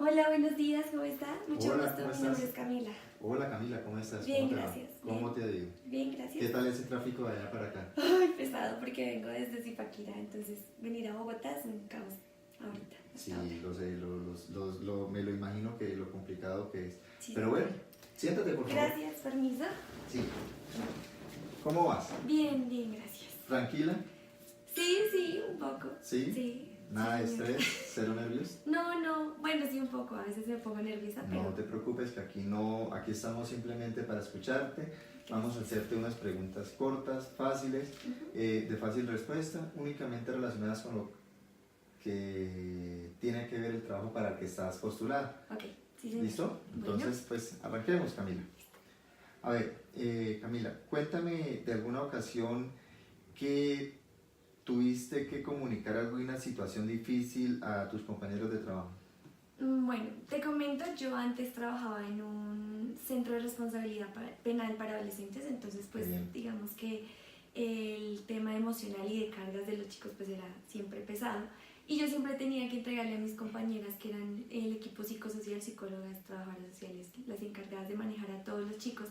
Hola, buenos días, ¿cómo está? Mucho Hola, gusto, ¿cómo mi estás? nombre es Camila. Hola Camila, ¿cómo estás? Bien, ¿Cómo te va? gracias. ¿Cómo te ha ido? Bien, ¿Qué gracias. tal ese tráfico de allá para acá? Ay, pesado porque vengo desde Zipaquirá, entonces venir a Bogotá es un caos ahorita, hasta ahora. Sí, lo sé, me lo imagino que lo complicado que es. Sí, Pero bueno, siéntate por favor. gracias, permiso. Sí. ¿Cómo vas? Bien, bien, gracias. ¿Tranquila? Sí, un poco. ¿Sí? Sí. ¿Nada de Sí, señor. estrés? ¿Cero nervios? No, bueno, sí un poco, a veces me pongo nerviosa, No pero te preocupes que aquí no, aquí estamos simplemente para escucharte. Vamos a hacerte unas preguntas cortas, fáciles, de fácil respuesta, únicamente relacionadas con lo que tiene que ver el trabajo para el que estás postulada. ok, sí, señor. ¿Listo? Bueno. Entonces, pues arranquemos, Camila. A ver, Camila, cuéntame de alguna ocasión que tuviste que comunicar alguna situación difícil a tus compañeros de trabajo. Bueno, te comento, yo antes trabajaba en un centro de responsabilidad penal para adolescentes, entonces pues Bien. digamos que el tema emocional y de cargas de los chicos pues era siempre pesado y yo siempre tenía que entregarle a mis compañeras que eran el equipo psicosocial, psicólogas, trabajadoras sociales, las encargadas de manejar a todos los chicos,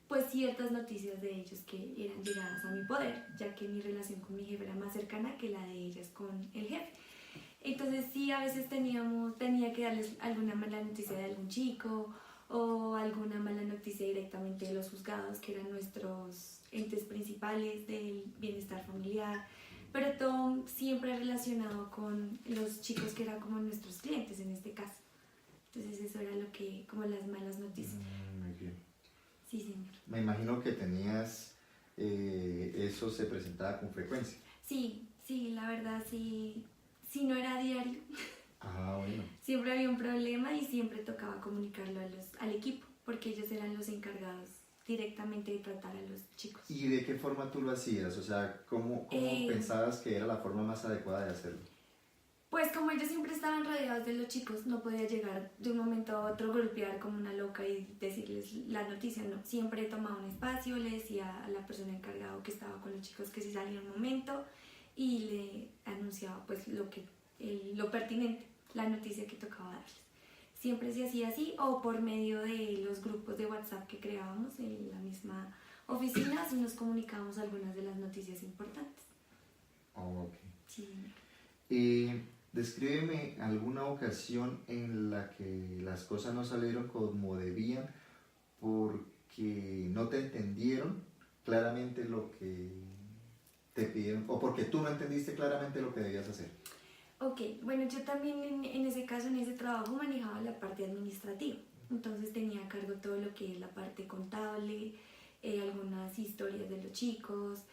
pues ciertas noticias de ellos que eran llegadas a mi poder, ya que mi relación con mi jefe era más cercana que la de ellas con el jefe. Entonces sí, a veces tenía que darles alguna mala noticia de algún chico o alguna mala noticia directamente de los juzgados, que eran nuestros entes principales del bienestar familiar, pero todo siempre relacionado con los chicos que eran como nuestros clientes en este caso. Entonces eso era lo que, como las malas noticias. Muy bien. Sí, señor. Me imagino que tenías, eso se presentaba con frecuencia. Sí, la verdad sí no era diario. Ah, bueno. Siempre había un problema y siempre tocaba comunicarlo al equipo, porque ellos eran los encargados directamente de tratar a los chicos. ¿Y de qué forma tú lo hacías? O sea, ¿cómo pensabas que era la forma más adecuada de hacerlo? Pues como ellos siempre estaban rodeados de los chicos, no podía llegar de un momento a otro, golpear como una loca y decirles la noticia, no. Siempre tomaba un espacio, le decía a la persona encargada que estaba con los chicos que si salía un momento y le anunciaba pues lo pertinente, la noticia que tocaba darles. Siempre se hacía así o por medio de los grupos de WhatsApp que creábamos en la misma oficina, así nos comunicábamos algunas de las noticias importantes. Oh, ok. Sí. Descríbeme alguna ocasión en la que las cosas no salieron como debían porque no te entendieron claramente lo que te pidieron o porque tú no entendiste claramente lo que debías hacer. Ok, bueno, yo también en ese caso, en ese trabajo manejaba la parte administrativa, entonces tenía a cargo todo lo que es la parte contable, algunas historias de los chicos,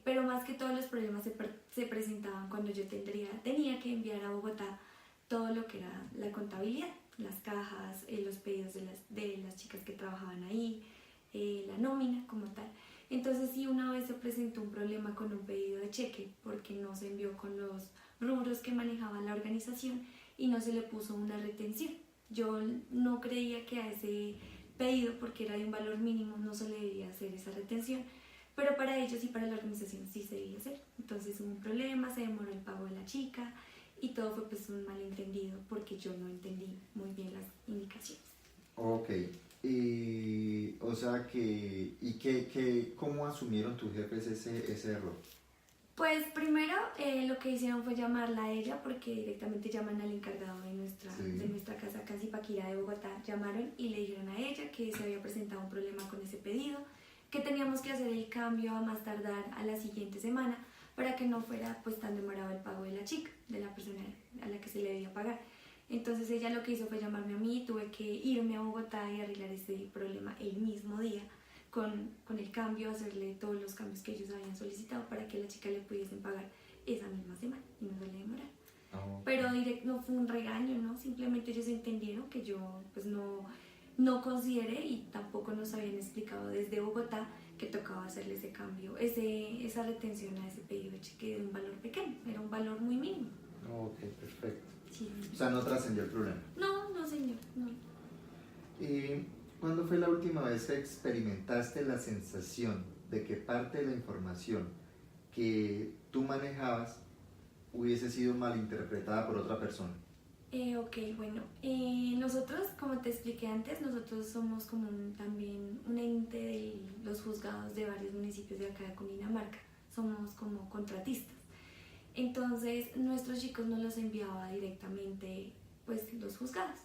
pero más que todos los problemas se presentaban cuando yo tenía que enviar a Bogotá todo lo que era la contabilidad, las cajas, los pedidos de las chicas que trabajaban ahí, la nómina como tal. Entonces sí, una vez se presentó un problema con un pedido de cheque porque no se envió con los rubros que manejaba la organización y no se le puso una retención. Yo no creía que a ese pedido, porque era de un valor mínimo, no se le debía hacer esa retención, pero para ellos y para la organización sí se debía hacer. Entonces hubo un problema, se demoró el pago de la chica y todo fue pues un malentendido porque yo no entendí muy bien las indicaciones. Ok, o sea ¿cómo asumieron tus jefes ese error? Pues primero lo que hicieron fue llamarla a ella porque directamente llaman al encargado de nuestra casa acá en Zipaquirá de Bogotá. Llamaron y le dijeron a ella que se había presentado un problema con ese pedido, que teníamos que hacer el cambio a más tardar a la siguiente semana para que no fuera pues tan demorado el pago de la chica, de la persona a la que se le debía pagar. Entonces ella lo que hizo fue llamarme a mí, tuve que irme a Bogotá y arreglar ese problema el mismo día. Con el cambio, hacerle todos los cambios que ellos habían solicitado para que a la chica le pudiesen pagar esa misma semana y no se le demorara. Oh. Pero no fue un regaño, ¿no? Simplemente ellos entendieron que yo pues no consideré y tampoco nos habían explicado desde Bogotá que tocaba hacerle ese cambio, esa retención a ese pedido de cheque de un valor pequeño, era un valor muy mínimo. Ok, perfecto. Sí. O sea, no trascendió el problema. No señor, no. ¿Cuándo fue la última vez que experimentaste la sensación de que parte de la información que tú manejabas hubiese sido malinterpretada por otra persona? Ok, bueno, nosotros, como te expliqué antes, nosotros somos como también un ente de los juzgados de varios municipios de acá de Cundinamarca, somos como contratistas. Entonces, nuestros chicos nos los enviaba directamente, pues, los juzgados.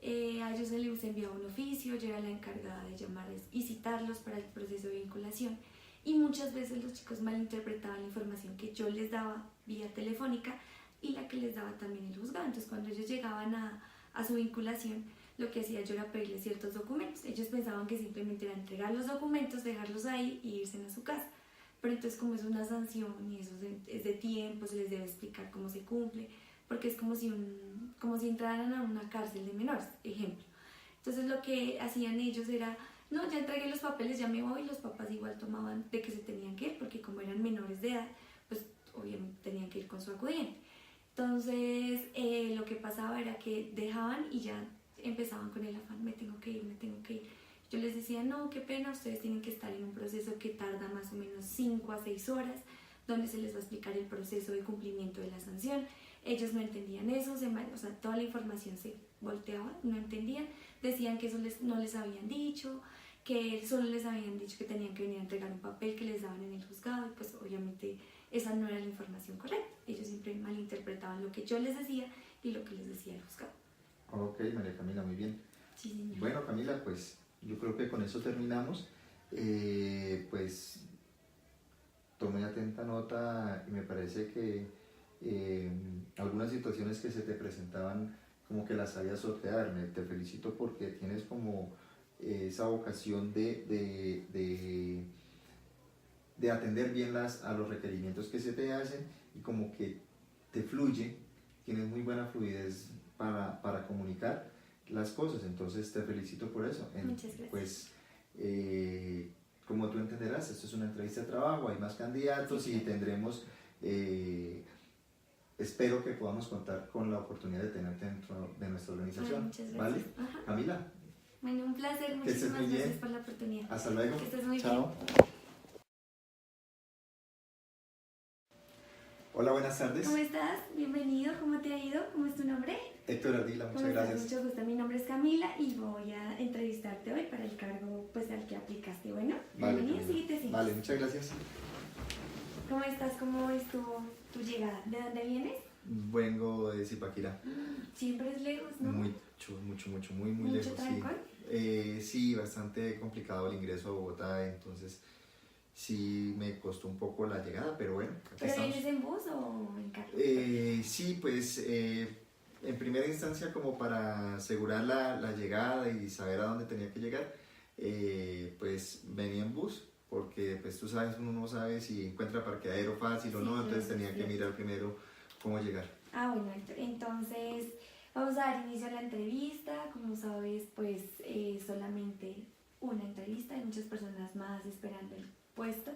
A ellos se les enviaba un oficio, yo era la encargada de llamarles y citarlos para el proceso de vinculación. Y muchas veces los chicos malinterpretaban la información que yo les daba vía telefónica y la que les daba también el juzgado. Entonces, cuando ellos llegaban a su vinculación, lo que hacía yo era pedirles ciertos documentos. Ellos pensaban que simplemente era entregar los documentos, dejarlos ahí y irse a su casa. Pero entonces, como es una sanción y eso es de tiempo, se les debe explicar cómo se cumple, porque es como si entraran a una cárcel de menores, ejemplo. Entonces, lo que hacían ellos era: no, ya entregué los papeles, ya me voy. Y los papás igual tomaban de que se tenían que ir, porque como eran menores de edad, pues obviamente tenían que ir con su acudiente. Entonces, lo que pasaba era que dejaban y ya empezaban con el afán: me tengo que ir, me tengo que ir. Yo les decía: no, qué pena, ustedes tienen que estar en un proceso que tarda más o menos 5 a 6 horas, donde se les va a explicar el proceso de cumplimiento de la sanción. Ellos no entendían eso, o sea, toda la información se volteaba, no entendían, decían que eso no les habían dicho, que solo les habían dicho que tenían que venir a entregar un papel que les daban en el juzgado, y pues obviamente esa no era la información correcta. Ellos siempre malinterpretaban lo que yo les decía y lo que les decía el juzgado. Ok, María Camila, muy bien. Sí, señor. Bueno, Camila, pues yo creo que con eso terminamos. Pues tomé atenta nota y me parece que algunas situaciones que se te presentaban como que las sabías sortear. Te felicito porque tienes como esa vocación de atender bien a los requerimientos que se te hacen y como que te fluye, tienes muy buena fluidez para comunicar las cosas, entonces te felicito por eso. Muchas gracias. Pues como tú entenderás, esto es una entrevista de trabajo, hay más candidatos, sí, y tendremos, espero que podamos contar con la oportunidad de tenerte dentro de nuestra organización. Muchas gracias. ¿Vale? Ajá. Camila. Bueno, un placer, muchísimas gracias por la oportunidad. Hasta luego. Que estés muy Chao. bien. Hola, buenas tardes. ¿Cómo estás? Bienvenido, ¿cómo te ha ido? ¿Cómo es tu nombre? Héctor Ardila, muchas gracias. Mucho gusto, mi nombre es Camila y voy a entrevistarte hoy para el cargo pues al que aplicaste. Bueno, Vale, bienvenido, síguete, sí. Vale, muchas gracias. ¿Cómo estás? ¿Cómo es tu llegada? ¿De dónde vienes? Vengo de Zipaquirá. Siempre es lejos, ¿no? Muy lejos. ¿Mucho trancón? Sí, bastante complicado el ingreso a Bogotá, entonces sí me costó un poco la llegada, pero bueno, aquí ¿Pero estamos. vienes en bus o en carro? Sí, pues en primera instancia como para asegurar la llegada y saber a dónde tenía que llegar, pues venía en bus, porque pues tú sabes, uno no sabe si encuentra parqueadero fácil o no, entonces tenía que mirar primero cómo llegar. Bueno, entonces vamos a dar inicio a la entrevista. Como sabes, pues solamente una entrevista, hay muchas personas más esperando el puesto,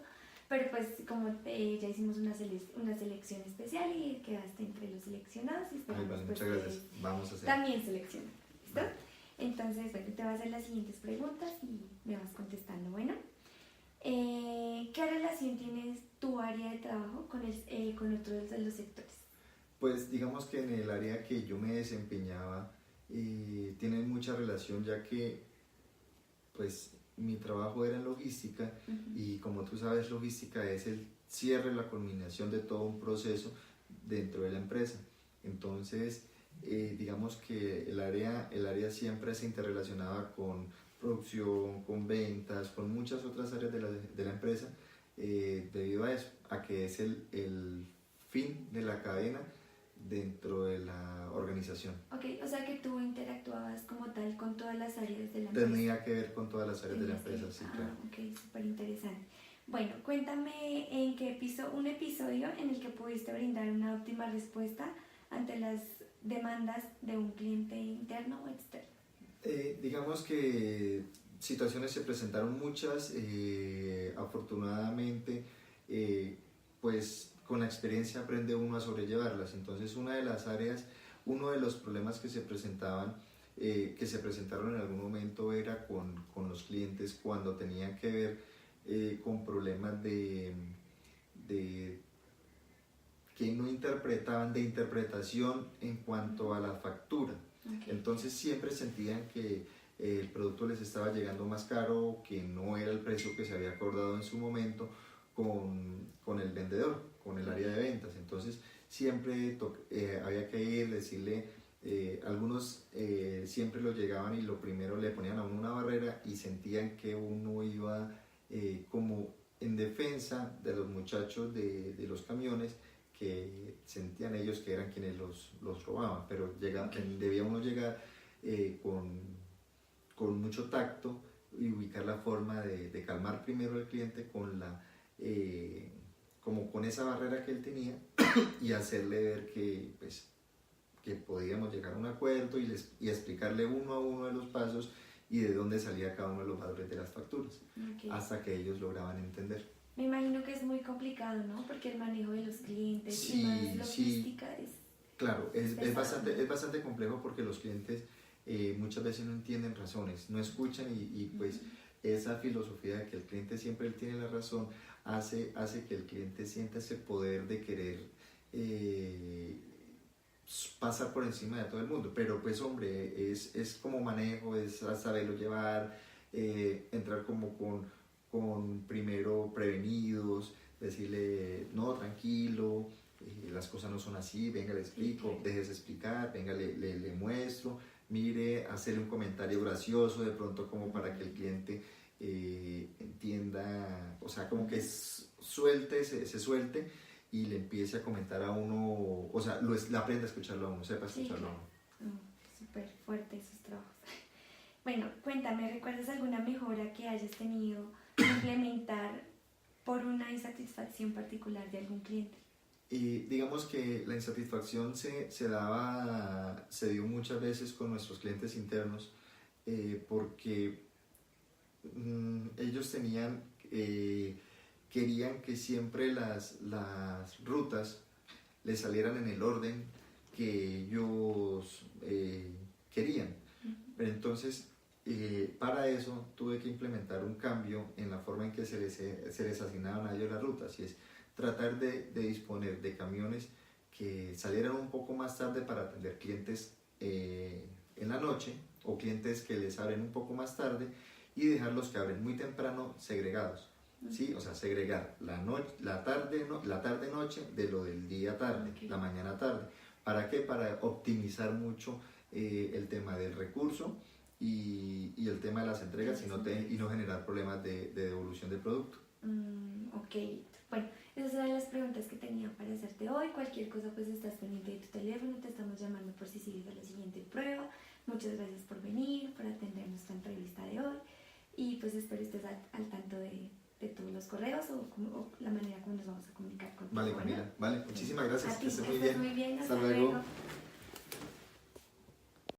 pero pues como ya hicimos una selección especial y quedaste entre los seleccionados y esperamos Vale, pues, muchas gracias. Vamos a hacer. También seleccionar, ¿listo? Vale. Entonces, bueno, te voy a hacer las siguientes preguntas y me vas contestando. Bueno, ¿qué relación tienes tu área de trabajo con otros de los sectores? Pues digamos que en el área que yo me desempeñaba tienen mucha relación, ya que pues mi trabajo era en logística y como tú sabes, logística es el cierre, la culminación de todo un proceso dentro de la empresa. Entonces digamos que el área siempre se interrelacionaba con producción, con ventas, con muchas otras áreas de la empresa, debido a eso, a que es el fin de la cadena dentro de la organización. Ok, o sea que tú interactuabas como tal con todas las áreas de la empresa. Tenía que ver con todas las áreas de la empresa, sí, claro. Ok, súper interesante. Bueno, cuéntame un episodio en el que pudiste brindar una óptima respuesta ante las demandas de un cliente interno o externo. Digamos que situaciones se presentaron muchas, afortunadamente, pues con la experiencia aprende uno a sobrellevarlas. Entonces uno de los problemas que se presentaron en algún momento era con los clientes cuando tenían que ver con problemas de que no interpretaban de interpretación en cuanto a la factura. Okay. Entonces siempre sentían que el producto les estaba llegando más caro, que no era el precio que se había acordado en su momento con el vendedor, con el área de ventas. Entonces siempre había que ir, decirle, algunos siempre lo llegaban y lo primero le ponían a uno una barrera y sentían que uno iba como en defensa de los muchachos de los camiones, que sentían ellos que eran quienes los robaban, pero debía uno llegar con mucho tacto y ubicar la forma de calmar primero al cliente como con esa barrera que él tenía y hacerle ver que, pues, que podíamos llegar a un acuerdo y explicarle uno a uno de los pasos y de dónde salía cada uno de los valores de las facturas, Okay. hasta que ellos lograban entender. Me imagino que es muy complicado, ¿no? Porque el manejo de los clientes Sí, y más logística es... Claro, es pesado. bastante complejo porque los clientes muchas veces no entienden razones, no escuchan y pues esa filosofía de que el cliente siempre tiene la razón hace que el cliente sienta ese poder de querer pasar por encima de todo el mundo. Pero pues hombre, es como manejo, es saberlo llevar, entrar como con primero prevenidos, decirle, no, tranquilo, las cosas no son así, venga, le explico, Okay. déjese explicar, venga, le muestro, mire, hacerle un comentario gracioso de pronto como para que el cliente entienda, o sea, como que se suelte y le empiece a comentar a uno, o sea, aprenda a escucharlo a uno, sepa escucharlo a uno. Súper fuerte esos trabajos. Bueno, cuéntame, ¿recuerdas alguna mejora que hayas tenido que implementar por una insatisfacción particular de algún cliente? Digamos que la insatisfacción se dio muchas veces con nuestros clientes internos porque ellos querían que siempre las rutas les salieran en el orden que ellos querían. Pero entonces, para eso tuve que implementar un cambio en la forma en que se les asignaban a ellos las rutas, y es tratar de disponer de camiones que salieran un poco más tarde para atender clientes en la noche o clientes que les abren un poco más tarde, y dejar los que abren muy temprano segregados. ¿Sí? O sea, segregar la tarde-noche de lo del día-tarde, Okay. la mañana-tarde. ¿Para qué? Para optimizar mucho el tema del recurso y el tema de las entregas y no generar problemas de devolución del producto. Ok, bueno, esas eran las preguntas que tenía para hacerte hoy. Cualquier cosa, pues estás pendiente de tu teléfono, te estamos llamando por si sigues a la siguiente prueba. Muchas gracias por venir, por atender nuestra entrevista de hoy, y pues espero estés al tanto de todos los correos o la manera como nos vamos a comunicar contigo. Vale, Camila, vale, muchísimas gracias, A ti, que estés que muy estés bien. muy bien, Hasta hasta luego. luego.